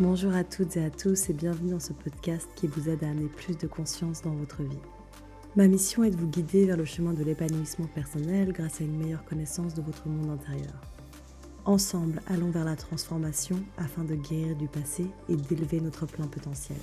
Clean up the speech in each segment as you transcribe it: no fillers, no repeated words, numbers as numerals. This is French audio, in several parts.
Bonjour à toutes et à tous et bienvenue dans ce podcast qui vous aide à amener plus de conscience dans votre vie. Ma mission est de vous guider vers le chemin de l'épanouissement personnel grâce à une meilleure connaissance de votre monde intérieur. Ensemble, allons vers la transformation afin de guérir du passé et d'élever notre plein potentiel.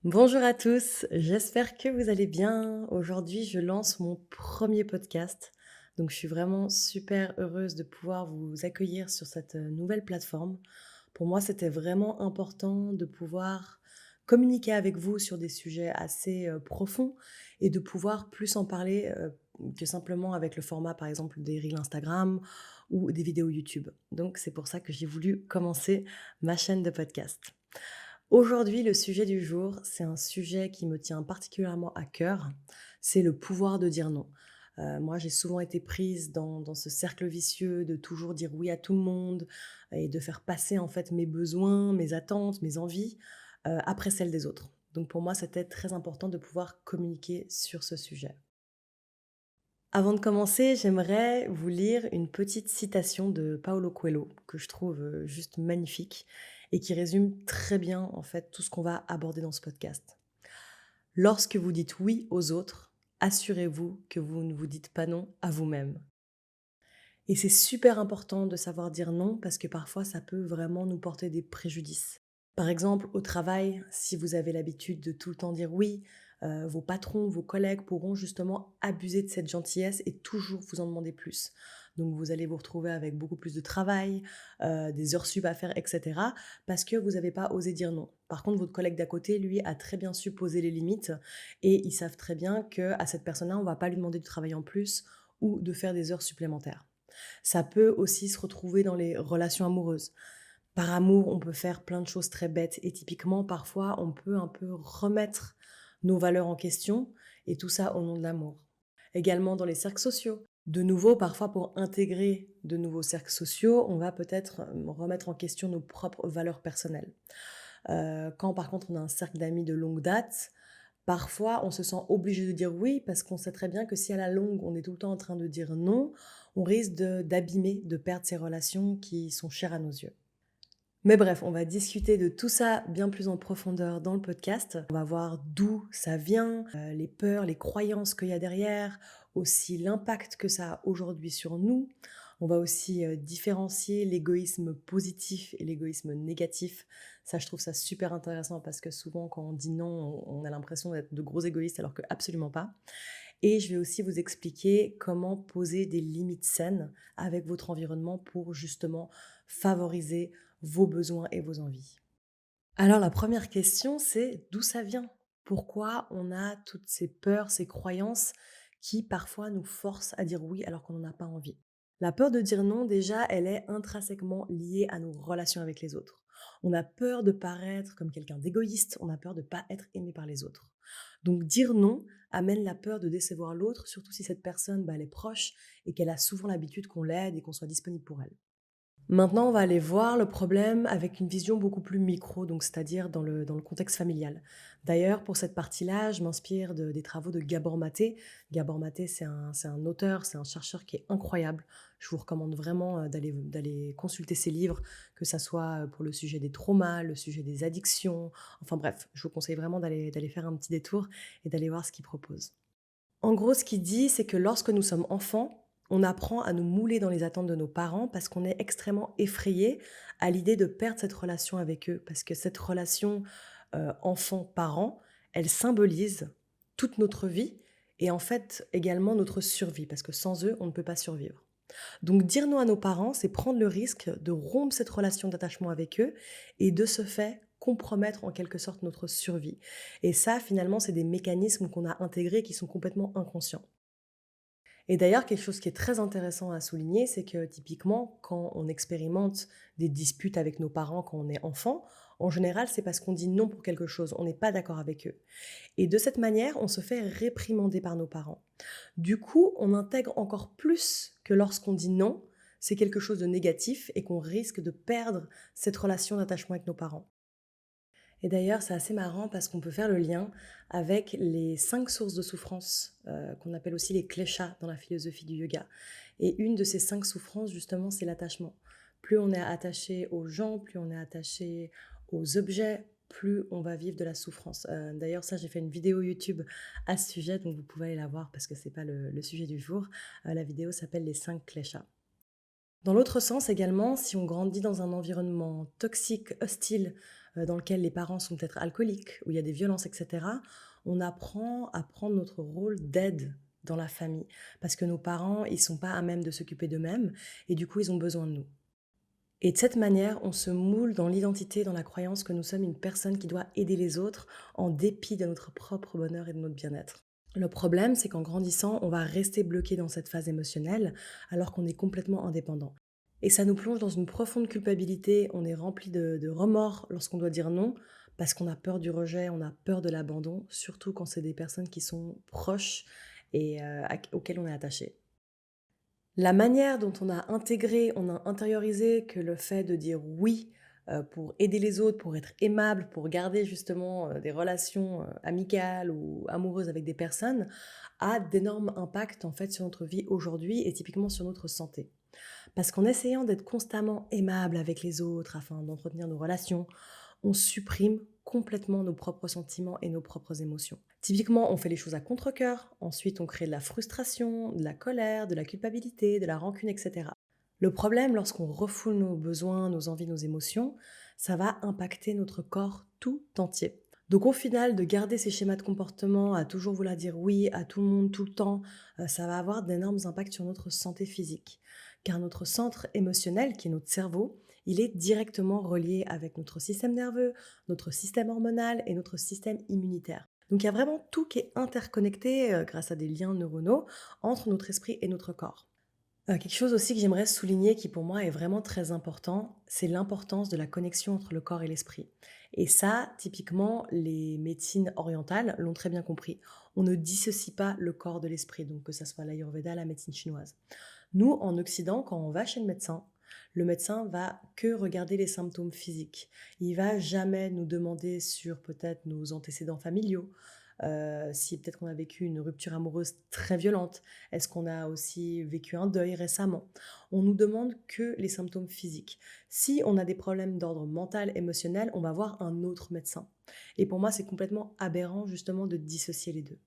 Bonjour à tous, j'espère que vous allez bien. Aujourd'hui, je lance mon premier podcast. Donc, je suis vraiment super heureuse de pouvoir vous accueillir sur cette nouvelle plateforme. Pour moi, c'était vraiment important de pouvoir communiquer avec vous sur des sujets assez profonds et de pouvoir plus en parler que simplement avec le format, par exemple, des reels Instagram ou des vidéos YouTube. Donc, c'est pour ça que j'ai voulu commencer ma chaîne de podcast. Aujourd'hui, le sujet du jour, c'est un sujet qui me tient particulièrement à cœur, c'est le pouvoir de dire non. Moi, j'ai souvent été prise dans ce cercle vicieux de toujours dire oui à tout le monde et de faire passer en fait mes besoins, mes attentes, mes envies après celles des autres. Donc pour moi, c'était très important de pouvoir communiquer sur ce sujet. Avant de commencer, j'aimerais vous lire une petite citation de Paulo Coelho que je trouve juste magnifique et qui résume très bien en fait tout ce qu'on va aborder dans ce podcast. Lorsque vous dites oui aux autres, assurez-vous que vous ne vous dites pas non à vous-même. Et c'est super important de savoir dire non parce que parfois ça peut vraiment nous porter des préjudices. Par exemple, au travail, si vous avez l'habitude de tout le temps dire oui, vos patrons, vos collègues pourront justement abuser de cette gentillesse et toujours vous en demander plus. Donc vous allez vous retrouver avec beaucoup plus de travail, des heures sup à faire, etc. parce que vous n'avez pas osé dire non. Par contre, votre collègue d'à côté, lui, a très bien su poser les limites et ils savent très bien qu'à cette personne-là, on ne va pas lui demander de travailler en plus ou de faire des heures supplémentaires. Ça peut aussi se retrouver dans les relations amoureuses. Par amour, on peut faire plein de choses très bêtes et typiquement, parfois, on peut un peu remettre nos valeurs en question et tout ça au nom de l'amour. Également dans les cercles sociaux. De nouveau, parfois, pour intégrer de nouveaux cercles sociaux, on va peut-être remettre en question nos propres valeurs personnelles. Quand par contre on a un cercle d'amis de longue date, parfois on se sent obligé de dire oui parce qu'on sait très bien que si à la longue on est tout le temps en train de dire non, on risque d'abîmer, de perdre ces relations qui sont chères à nos yeux. Mais bref, on va discuter de tout ça bien plus en profondeur dans le podcast. On va voir d'où ça vient, les peurs, les croyances qu'il y a derrière, aussi l'impact que ça a aujourd'hui sur nous. On va aussi différencier l'égoïsme positif et l'égoïsme négatif. Ça, je trouve ça super intéressant parce que souvent, quand on dit non, on a l'impression d'être de gros égoïstes alors que absolument pas. Et je vais aussi vous expliquer comment poser des limites saines avec votre environnement pour justement favoriser vos besoins et vos envies. Alors la première question, c'est d'où ça vient? Pourquoi on a toutes ces peurs, ces croyances qui parfois nous forcent à dire oui alors qu'on n'en a pas envie? La peur de dire non, déjà, elle est intrinsèquement liée à nos relations avec les autres. On a peur de paraître comme quelqu'un d'égoïste, on a peur de ne pas être aimé par les autres. Donc dire non amène la peur de décevoir l'autre, surtout si cette personne, elle est proche et qu'elle a souvent l'habitude qu'on l'aide et qu'on soit disponible pour elle. Maintenant, on va aller voir le problème avec une vision beaucoup plus micro, donc c'est-à-dire dans le contexte familial. D'ailleurs, pour cette partie-là, je m'inspire des travaux de Gabor Maté. Gabor Maté, c'est un auteur, c'est un chercheur qui est incroyable. Je vous recommande vraiment d'aller consulter ses livres, que ça soit pour le sujet des traumas, le sujet des addictions. Enfin bref, je vous conseille vraiment d'aller faire un petit détour et d'aller voir ce qu'il propose. En gros, ce qu'il dit, c'est que lorsque nous sommes enfants, on apprend à nous mouler dans les attentes de nos parents parce qu'on est extrêmement effrayé à l'idée de perdre cette relation avec eux. Parce que cette relation enfant-parent, elle symbolise toute notre vie et en fait également notre survie. Parce que sans eux, on ne peut pas survivre. Donc dire non à nos parents, c'est prendre le risque de rompre cette relation d'attachement avec eux et de ce fait compromettre en quelque sorte notre survie. Et ça, finalement, c'est des mécanismes qu'on a intégrés qui sont complètement inconscients. Et d'ailleurs, quelque chose qui est très intéressant à souligner, c'est que typiquement, quand on expérimente des disputes avec nos parents quand on est enfant, en général, c'est parce qu'on dit non pour quelque chose, on n'est pas d'accord avec eux. Et de cette manière, on se fait réprimander par nos parents. Du coup, on intègre encore plus que lorsqu'on dit non, c'est quelque chose de négatif et qu'on risque de perdre cette relation d'attachement avec nos parents. Et d'ailleurs, c'est assez marrant parce qu'on peut faire le lien avec les 5 sources de souffrance, qu'on appelle aussi les kleshas dans la philosophie du yoga. Et une de ces 5 souffrances, justement, c'est l'attachement. Plus on est attaché aux gens, plus on est attaché aux objets, plus on va vivre de la souffrance. D'ailleurs, ça, j'ai fait une vidéo YouTube à ce sujet, donc vous pouvez aller la voir parce que c'est pas le sujet du jour. La vidéo s'appelle «Les 5 kleshas». Dans l'autre sens également, si on grandit dans un environnement toxique, hostile, dans lequel les parents sont peut-être alcooliques, où il y a des violences et cetera, on apprend à prendre notre rôle d'aide dans la famille. Parce que nos parents, ils sont pas à même de s'occuper d'eux-mêmes et du coup, ils ont besoin de nous. Et de cette manière, on se moule dans l'identité, dans la croyance que nous sommes une personne qui doit aider les autres en dépit de notre propre bonheur et de notre bien-être. Le problème, c'est qu'en grandissant, on va rester bloqué dans cette phase émotionnelle alors qu'on est complètement indépendant. Et ça nous plonge dans une profonde culpabilité, on est rempli de remords lorsqu'on doit dire non, parce qu'on a peur du rejet, on a peur de l'abandon, surtout quand c'est des personnes qui sont proches et auxquelles on est attaché. La manière dont on a intériorisé que le fait de dire «oui», pour aider les autres, pour être aimable, pour garder justement, des relations, amicales ou amoureuses avec des personnes, a d'énormes impacts, en fait, sur notre vie aujourd'hui et typiquement sur notre santé. Parce qu'en essayant d'être constamment aimable avec les autres afin d'entretenir nos relations, on supprime complètement nos propres sentiments et nos propres émotions. Typiquement, on fait les choses à contre-cœur, ensuite on crée de la frustration, de la colère, de la culpabilité, de la rancune, etc. Le problème, lorsqu'on refoule nos besoins, nos envies, nos émotions, ça va impacter notre corps tout entier. Donc au final, de garder ces schémas de comportement, à toujours vouloir dire oui à tout le monde, tout le temps, ça va avoir d'énormes impacts sur notre santé physique. Car notre centre émotionnel, qui est notre cerveau, il est directement relié avec notre système nerveux, notre système hormonal et notre système immunitaire. Donc il y a vraiment tout qui est interconnecté grâce à des liens neuronaux entre notre esprit et notre corps. Quelque chose aussi que j'aimerais souligner qui pour moi est vraiment très important, c'est l'importance de la connexion entre le corps et l'esprit. Et ça, typiquement, les médecines orientales l'ont très bien compris. On ne dissocie pas le corps de l'esprit, donc que ça soit l'Ayurveda, la médecine chinoise. Nous, en Occident, quand on va chez le médecin va que regarder les symptômes physiques. Il va jamais nous demander sur peut-être nos antécédents familiaux, si peut-être qu'on a vécu une rupture amoureuse très violente, est-ce qu'on a aussi vécu un deuil récemment. On nous demande que les symptômes physiques. Si on a des problèmes d'ordre mental, émotionnel, on va voir un autre médecin. Et pour moi, c'est complètement aberrant justement de dissocier les deux.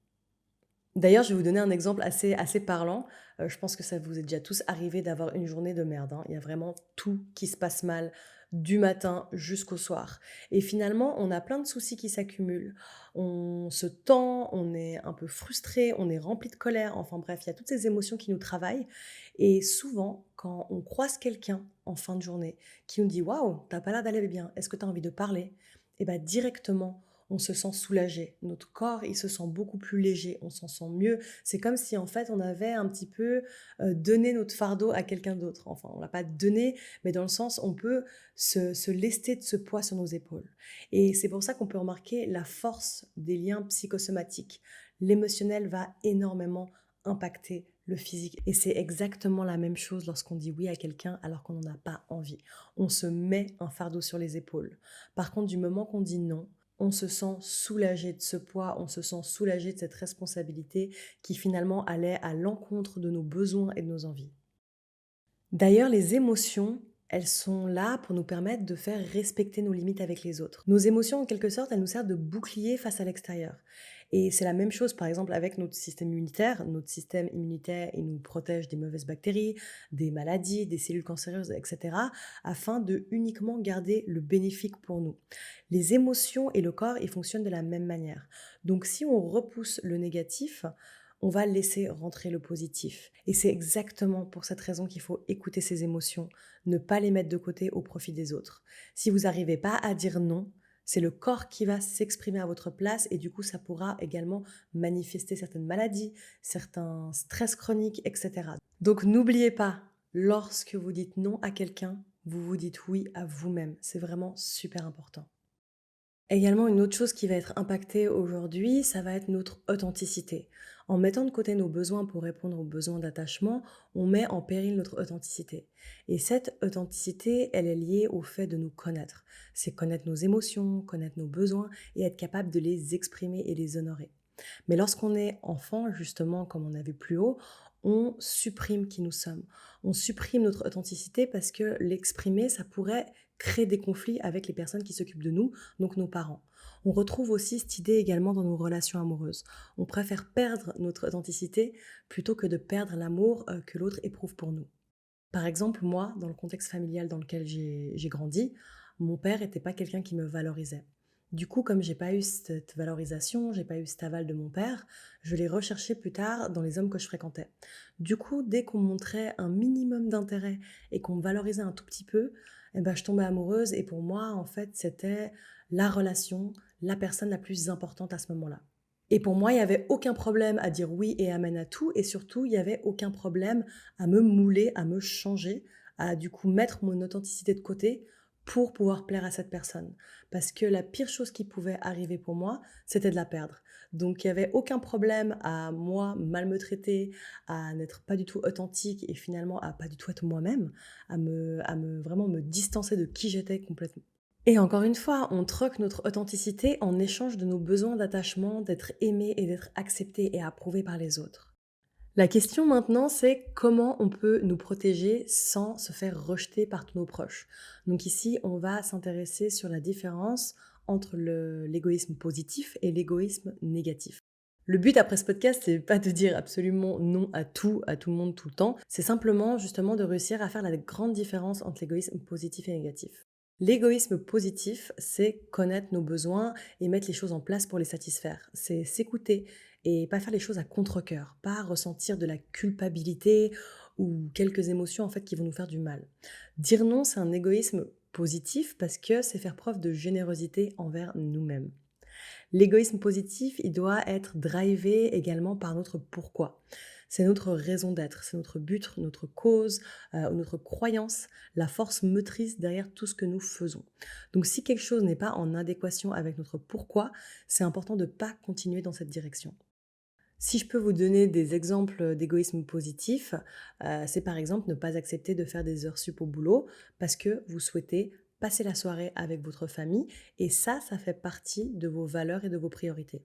D'ailleurs, je vais vous donner un exemple assez parlant. Je pense que ça vous est déjà tous arrivé d'avoir une journée de merde, hein. Il y a vraiment tout qui se passe mal, du matin jusqu'au soir. Et finalement, on a plein de soucis qui s'accumulent. On se tend, on est un peu frustré, on est rempli de colère. Enfin bref, il y a toutes ces émotions qui nous travaillent. Et souvent, quand on croise quelqu'un en fin de journée qui nous dit: «Waouh, t'as pas l'air d'aller bien, est-ce que tu as envie de parler?» Et bah directement, on se sent soulagé. Notre corps, il se sent beaucoup plus léger, on s'en sent mieux. C'est comme si en fait on avait un petit peu donné notre fardeau à quelqu'un d'autre. Enfin, on l'a pas donné, mais dans le sens, on peut se lester de ce poids sur nos épaules. Et c'est pour ça qu'on peut remarquer la force des liens psychosomatiques. L'émotionnel va énormément impacter le physique. Et c'est exactement la même chose lorsqu'on dit oui à quelqu'un alors qu'on n'en a pas envie. On se met un fardeau sur les épaules. Par contre, du moment qu'on dit non, on se sent soulagé de ce poids, on se sent soulagé de cette responsabilité qui finalement allait à l'encontre de nos besoins et de nos envies. D'ailleurs, les émotions, elles sont là pour nous permettre de faire respecter nos limites avec les autres. Nos émotions, en quelque sorte, elles nous servent de bouclier face à l'extérieur. Et c'est la même chose, par exemple, avec notre système immunitaire. Notre système immunitaire, il nous protège des mauvaises bactéries, des maladies, des cellules cancéreuses, etc., afin de uniquement garder le bénéfique pour nous. Les émotions et le corps, ils fonctionnent de la même manière. Donc, si on repousse le négatif, on va laisser rentrer le positif. Et c'est exactement pour cette raison qu'il faut écouter ses émotions, ne pas les mettre de côté au profit des autres. Si vous n'arrivez pas à dire non, c'est le corps qui va s'exprimer à votre place et du coup, ça pourra également manifester certaines maladies, certains stress chroniques, etc. Donc n'oubliez pas, lorsque vous dites non à quelqu'un, vous vous dites oui à vous-même. C'est vraiment super important. Également, une autre chose qui va être impactée aujourd'hui, ça va être notre authenticité. En mettant de côté nos besoins pour répondre aux besoins d'attachement, on met en péril notre authenticité. Et cette authenticité, elle est liée au fait de nous connaître. C'est connaître nos émotions, connaître nos besoins et être capable de les exprimer et les honorer. Mais lorsqu'on est enfant, justement, comme on a vu plus haut, on supprime qui nous sommes. On supprime notre authenticité parce que l'exprimer, ça pourrait créer des conflits avec les personnes qui s'occupent de nous, donc nos parents. On retrouve aussi cette idée également dans nos relations amoureuses. On préfère perdre notre authenticité plutôt que de perdre l'amour que l'autre éprouve pour nous. Par exemple, moi, dans le contexte familial dans lequel j'ai grandi, mon père n'était pas quelqu'un qui me valorisait. Du coup, comme j'ai pas eu cette valorisation, j'ai pas eu cet aval de mon père, je l'ai recherché plus tard dans les hommes que je fréquentais. Du coup, dès qu'on me montrait un minimum d'intérêt et qu'on me valorisait un tout petit peu, eh ben, je tombais amoureuse et pour moi, en fait, c'était la relation, la personne la plus importante à ce moment-là. Et pour moi, il y avait aucun problème à dire oui et amen à tout et surtout, il y avait aucun problème à me mouler, à me changer, à du coup mettre mon authenticité de côté pour pouvoir plaire à cette personne. Parce que la pire chose qui pouvait arriver pour moi, c'était de la perdre. Donc il y avait aucun problème à moi mal me traiter, à n'être pas du tout authentique et finalement à pas du tout être moi-même, à me vraiment me distancer de qui j'étais complètement. Et encore une fois, on troque notre authenticité en échange de nos besoins d'attachement, d'être aimé et d'être accepté et approuvé par les autres. La question maintenant, c'est comment on peut nous protéger sans se faire rejeter par tous nos proches. Donc ici, on va s'intéresser sur la différence entre l'égoïsme positif et l'égoïsme négatif. Le but après ce podcast, c'est pas de dire absolument non à tout le monde, tout le temps. C'est simplement justement de réussir à faire la grande différence entre l'égoïsme positif et négatif. L'égoïsme positif, c'est connaître nos besoins et mettre les choses en place pour les satisfaire. C'est s'écouter et pas faire les choses à contre-cœur, pas ressentir de la culpabilité ou quelques émotions en fait qui vont nous faire du mal. Dire non, c'est un égoïsme positif parce que c'est faire preuve de générosité envers nous-mêmes. L'égoïsme positif, il doit être drivé également par notre pourquoi. C'est notre raison d'être, c'est notre but, notre cause, notre croyance, la force motrice derrière tout ce que nous faisons. Donc si quelque chose n'est pas en adéquation avec notre pourquoi, c'est important de ne pas continuer dans cette direction. Si je peux vous donner des exemples d'égoïsme positif, c'est par exemple ne pas accepter de faire des heures sup au boulot parce que vous souhaitez passer la soirée avec votre famille et ça fait partie de vos valeurs et de vos priorités.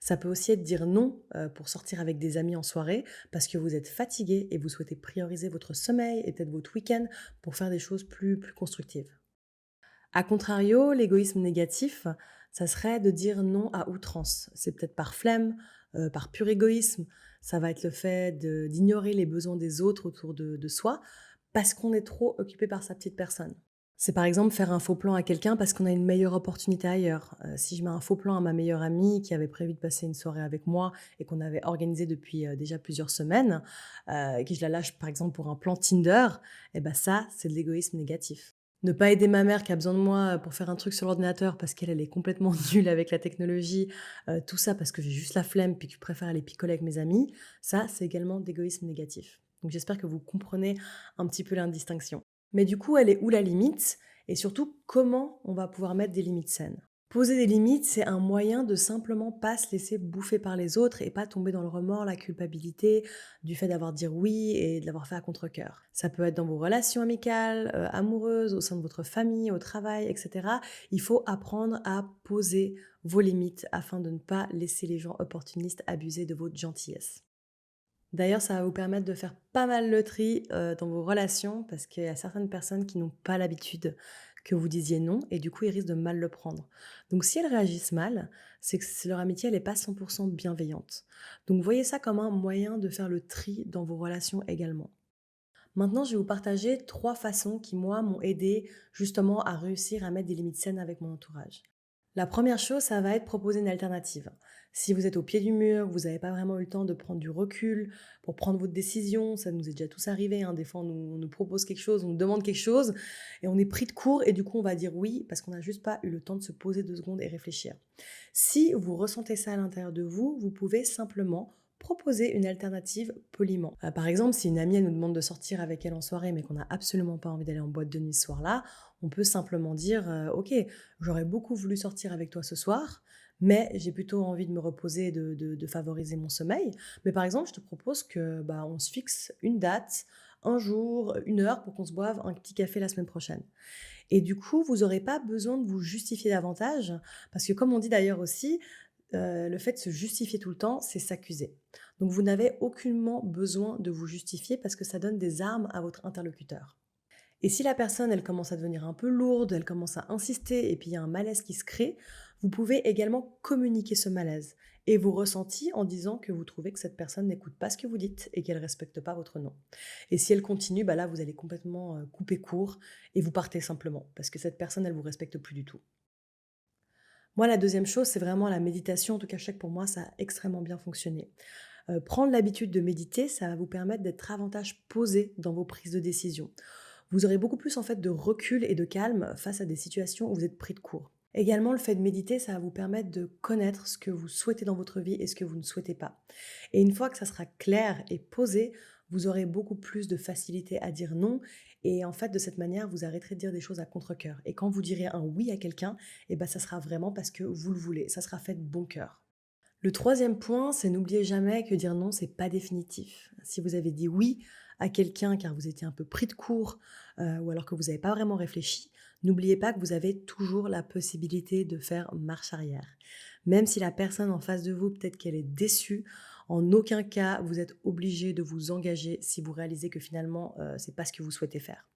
Ça peut aussi être dire non pour sortir avec des amis en soirée parce que vous êtes fatigué et vous souhaitez prioriser votre sommeil et peut-être votre week-end pour faire des choses plus constructives. A contrario, l'égoïsme négatif, ça serait de dire non à outrance. C'est peut-être par flemme, par pur égoïsme. Ça va être le fait d'ignorer les besoins des autres autour de soi parce qu'on est trop occupé par sa petite personne. C'est par exemple faire un faux plan à quelqu'un parce qu'on a une meilleure opportunité ailleurs. Si je mets un faux plan à ma meilleure amie qui avait prévu de passer une soirée avec moi et qu'on avait organisé depuis déjà plusieurs semaines, et que je la lâche par exemple pour un plan Tinder, et ben ça, c'est de l'égoïsme négatif. Ne pas aider ma mère qui a besoin de moi pour faire un truc sur l'ordinateur parce qu'elle est complètement nulle avec la technologie, tout ça parce que j'ai juste la flemme puis que je préfère aller picoler avec mes amis, ça, c'est également d'égoïsme négatif. Donc j'espère que vous comprenez un petit peu l'indistinction. Mais du coup, elle est où la limite? Et surtout, comment on va pouvoir mettre des limites saines? Poser des limites, c'est un moyen de simplement pas se laisser bouffer par les autres et pas tomber dans le remords, la culpabilité du fait d'avoir dit oui et de l'avoir fait à contre-cœur. Ça peut être dans vos relations amicales, amoureuses, au sein de votre famille, au travail, etc. Il faut apprendre à poser vos limites afin de ne pas laisser les gens opportunistes abuser de votre gentillesse. D'ailleurs, ça va vous permettre de faire pas mal le tri, dans vos relations parce qu'il y a certaines personnes qui n'ont pas l'habitude que vous disiez non et du coup, ils risquent de mal le prendre. Donc si elles réagissent mal, c'est que leur amitié, elle est pas 100 bienveillante. Donc voyez ça comme un moyen de faire le tri dans vos relations également. Maintenant, je vais vous partager 3 façons qui, moi, m'ont aidé justement à réussir à mettre des limites saines avec mon entourage. La première chose, ça va être proposer une alternative. Si vous êtes au pied du mur, vous n'avez pas vraiment eu le temps de prendre du recul pour prendre votre décision, ça nous est déjà tous arrivé, hein. Des fois, on nous propose quelque chose, on nous demande quelque chose et on est pris de court et du coup, on va dire oui parce qu'on n'a juste pas eu le temps de se poser 2 secondes et réfléchir. Si vous ressentez ça à l'intérieur de vous, vous pouvez simplement proposer une alternative poliment. Par exemple, si une amie elle nous demande de sortir avec elle en soirée mais qu'on n'a absolument pas envie d'aller en boîte de nuit ce soir-là, on peut simplement dire Ok, j'aurais beaucoup voulu sortir avec toi ce soir, mais j'ai plutôt envie de me reposer, de favoriser mon sommeil. Mais par exemple, je te propose que, bah, on se fixe une date, un jour, une heure pour qu'on se boive un petit café la semaine prochaine. Et du coup, vous n'aurez pas besoin de vous justifier davantage, parce que comme on dit d'ailleurs aussi, le fait de se justifier tout le temps, c'est s'accuser. Donc vous n'avez aucunement besoin de vous justifier parce que ça donne des armes à votre interlocuteur. Et si la personne, elle commence à devenir un peu lourde, elle commence à insister et puis il y a un malaise qui se crée, vous pouvez également communiquer ce malaise et vos ressentis en disant que vous trouvez que cette personne n'écoute pas ce que vous dites et qu'elle ne respecte pas votre nom. Et si elle continue, bah là, vous allez complètement couper court et vous partez simplement parce que cette personne, elle vous respecte plus du tout. Moi, la deuxième chose, c'est vraiment la méditation. En tout cas, je sais que pour moi, ça a extrêmement bien fonctionné. Prendre l'habitude de méditer, ça va vous permettre d'être davantage posé dans vos prises de décision. Vous aurez beaucoup plus en fait de recul et de calme face à des situations où vous êtes pris de court. Également, le fait de méditer, ça va vous permettre de connaître ce que vous souhaitez dans votre vie et ce que vous ne souhaitez pas. Et une fois que ça sera clair et posé, vous aurez beaucoup plus de facilité à dire non. Et en fait, de cette manière, vous arrêterez de dire des choses à contre-cœur. Et quand vous direz un oui à quelqu'un, eh ben, ça sera vraiment parce que vous le voulez. Ça sera fait de bon cœur. Le troisième point, c'est n'oubliez jamais que dire non, c'est pas définitif. Si vous avez dit oui à quelqu'un car vous étiez un peu pris de court ou alors que vous n'avez pas vraiment réfléchi, n'oubliez pas que vous avez toujours la possibilité de faire marche arrière. Même si la personne en face de vous, peut-être qu'elle est déçue, en aucun cas vous êtes obligé de vous engager si vous réalisez que finalement c'est pas ce que vous souhaitez faire.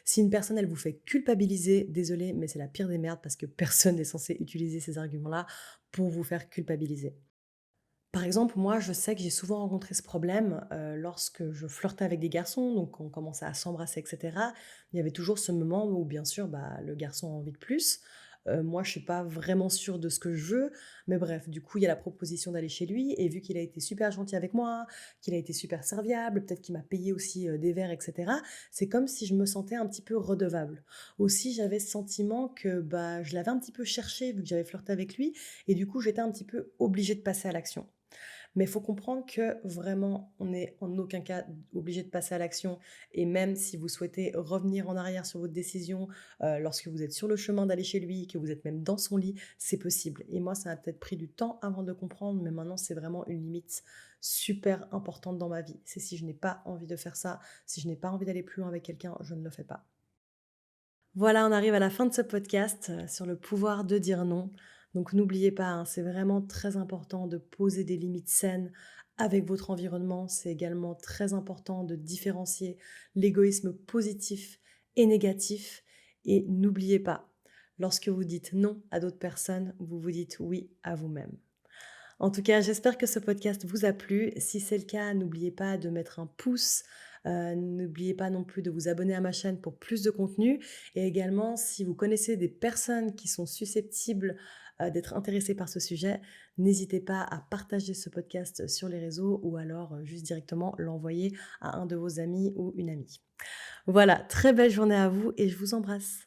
Si une personne elle vous fait culpabiliser, désolé, mais c'est la pire des merdes parce que personne n'est censé utiliser ces arguments-là pour vous faire culpabiliser. Par exemple, moi, je sais que j'ai souvent rencontré ce problème, lorsque je flirtais avec des garçons, donc on commençait à s'embrasser et cetera. Il y avait toujours ce moment où bien sûr, bah, le garçon a envie de plus. Moi, je suis pas vraiment sûre de ce que je veux, mais bref, du coup, il y a la proposition d'aller chez lui et vu qu'il a été super gentil avec moi, qu'il a été super serviable, peut-être qu'il m'a payé aussi, des verres et cetera, c'est comme si je me sentais un petit peu redevable. Aussi, j'avais ce sentiment que, bah, je l'avais un petit peu cherché vu que j'avais flirté avec lui et du coup, j'étais un petit peu obligée de passer à l'action. Mais il faut comprendre que vraiment, on n'est en aucun cas obligé de passer à l'action et même si vous souhaitez revenir en arrière sur votre décision, lorsque vous êtes sur le chemin d'aller chez lui, que vous êtes même dans son lit, c'est possible et moi, ça m'a peut-être pris du temps avant de comprendre, mais maintenant, c'est vraiment une limite super importante dans ma vie. C'est si je n'ai pas envie de faire ça, si je n'ai pas envie d'aller plus loin avec quelqu'un, je ne le fais pas. Voilà, on arrive à la fin de ce podcast, sur le pouvoir de dire non. Donc n'oubliez pas, hein, c'est vraiment très important de poser des limites saines avec votre environnement. C'est également très important de différencier l'égoïsme positif et négatif. Et n'oubliez pas, lorsque vous dites non à d'autres personnes, vous vous dites oui à vous-même. En tout cas, j'espère que ce podcast vous a plu. Si c'est le cas, n'oubliez pas de mettre un pouce, n'oubliez pas non plus de vous abonner à ma chaîne pour plus de contenu et également si vous connaissez des personnes qui sont susceptibles, d'être intéressées par ce sujet, n'hésitez pas à partager ce podcast sur les réseaux ou alors, juste directement l'envoyer à un de vos amis ou une amie. Voilà, très belle journée à vous et je vous embrasse.